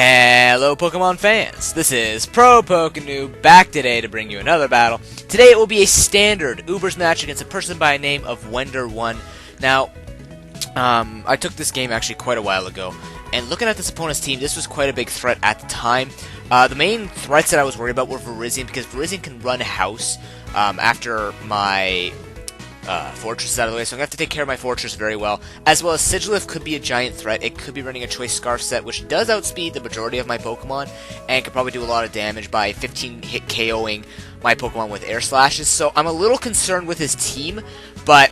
Hello Pokemon fans, this is ProPokeNoob back today to bring you another battle. Today it will be a standard Ubers match against a person by the name of Wender1. Now, I took this game actually quite a while ago, and looking at this opponent's team, this was quite a big threat at the time. The main threats that I was worried about were Virizion, because Virizion can run House after my Fortress is out of the way, so I'm going to have to take care of my Fortress very well. As well as Sigilyph could be a giant threat. It could be running a Choice Scarf set, which does outspeed the majority of my Pokemon, and could probably do a lot of damage by 15-hit KOing my Pokemon with Air Slashes. So I'm a little concerned with his team, but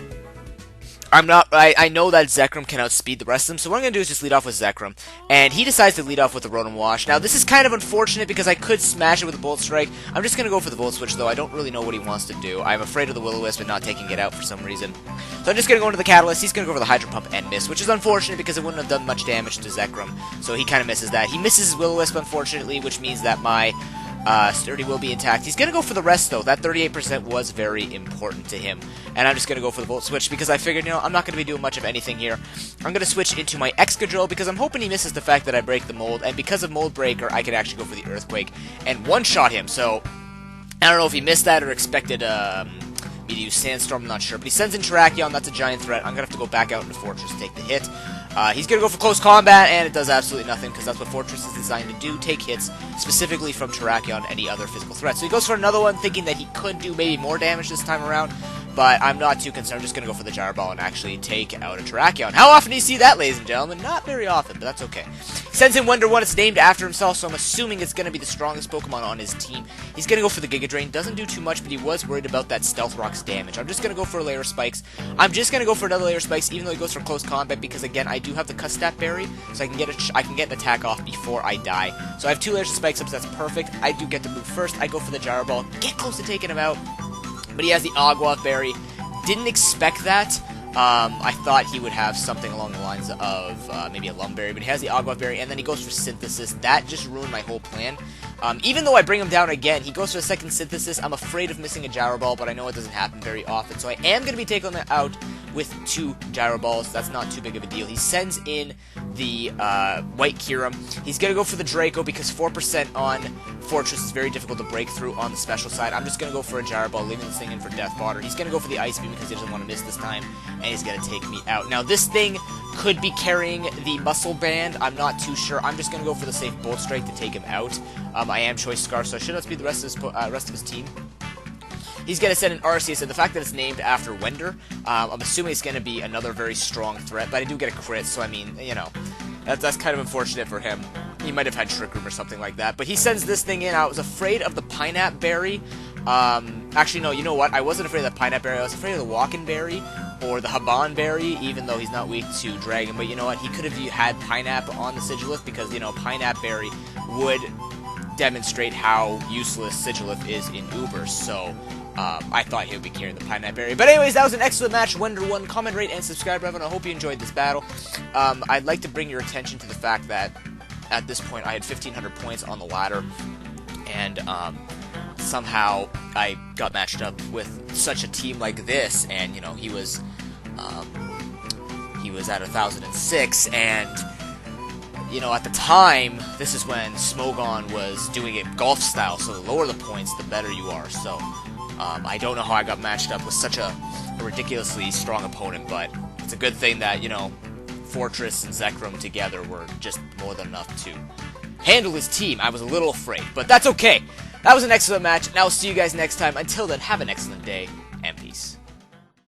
I'm not. I know that Zekrom can outspeed the rest of them, so what I'm going to do is just lead off with Zekrom. And he decides to lead off with the Rotom Wash. Now, this is kind of unfortunate because I could smash it with a Bolt Strike. I'm just going to go for the Volt Switch, though. I don't really know what he wants to do. I'm afraid of the Will-O-Wisp and not taking it out for some reason. So I'm just going to go into the Catalyst. He's going to go for the Hydro Pump and miss, which is unfortunate because it wouldn't have done much damage to Zekrom. So he kind of misses that. He misses his Will-O-Wisp, unfortunately, which means that my Sturdy will be intact. He's going to go for the rest, though. That 38% was very important to him. And I'm just going to go for the Volt Switch because I figured, I'm not going to be doing much of anything here. I'm going to switch into my Excadrill because I'm hoping he misses the fact that I break the mold. And because of Mold Breaker, I can actually go for the Earthquake and one-shot him. So, I don't know if he missed that or expected me to use Sandstorm. I'm not sure. But he sends in Terrakion. That's a giant threat. I'm going to have to go back out into Fortress to take the hit. He's going to go for Close Combat, and it does absolutely nothing, because that's what Fortress is designed to do, take hits, specifically from Terrakion and any other physical threat. So he goes for another one, thinking that he could do maybe more damage this time around, but I'm not too concerned. I'm just going to go for the Gyro Ball and actually take out a Terrakion. How often do you see that, ladies and gentlemen? Not very often, but that's okay. Sends in Wonder1. It's named after himself, so I'm assuming it's going to be the strongest Pokemon on his team. He's going to go for the Giga Drain. Doesn't do too much, but he was worried about that Stealth Rock's damage. I'm just going to go for a Layer of Spikes. I'm just going to go for another Layer of Spikes, even though he goes for Close Combat, because, again, I do have the Custap Berry, so I can get an attack off before I die. So I have 2 Layers of Spikes up, so that's perfect. I do get to move first. I go for the Gyro Ball. Get close to taking him out. But he has the Ogwath Berry. Didn't expect that. I thought he would have something along the lines of maybe a Lumberry, but he has the Ogwath Berry, and then he goes for Synthesis. That just ruined my whole plan. Even though I bring him down again, he goes for a second Synthesis. I'm afraid of missing a Gyro Ball, but I know it doesn't happen very often, so I am going to be taking him out with 2 Gyro Balls. That's not too big of a deal. He sends in the White Kyurem. He's going to go for the Draco because 4% on Fortress is very difficult to break through on the special side. I'm just going to go for a Gyro Ball, leaving this thing in for Death Fodder. He's going to go for the Ice Beam because he doesn't want to miss this time, and he's going to take me out. Now, this thing could be carrying the Muscle Band. I'm not too sure. I'm just going to go for the safe Bolt Strike to take him out. I am Choice Scarf, so I should outspeed the rest of his team. He's going to send an Arceus, and the fact that it's named after Wender, I'm assuming it's going to be another very strong threat, but I do get a crit, so I mean, that's kind of unfortunate for him. He might have had Trick Room or something like that, but he sends this thing in. I was afraid of the Pineapple Berry. Actually, no, you know what? I wasn't afraid of the Pineapple Berry. I was afraid of the Walkin' Berry or the Haban Berry, even though he's not weak to Dragon. But you know what? He could have had Pineapple on the Sigilyph because, Pineapple Berry would demonstrate how useless Sigilyph is in Ubers. So, I thought he would be carrying the Pineapple Berry. But anyways, that was an excellent match. Wonder1, comment, rate, and subscribe, everyone. I hope you enjoyed this battle. I'd like to bring your attention to the fact that at this point I had 1,500 points on the ladder, and somehow I got matched up with such a team like this, and he was at 1,006, and at the time, this is when Smogon was doing it golf style, so the lower the points, the better you are. So I don't know how I got matched up with such a ridiculously strong opponent, but it's a good thing that, Fortress and Zekrom together were just more than enough to handle his team. I was a little afraid, but that's okay. That was an excellent match, and I will see you guys next time. Until then, have an excellent day.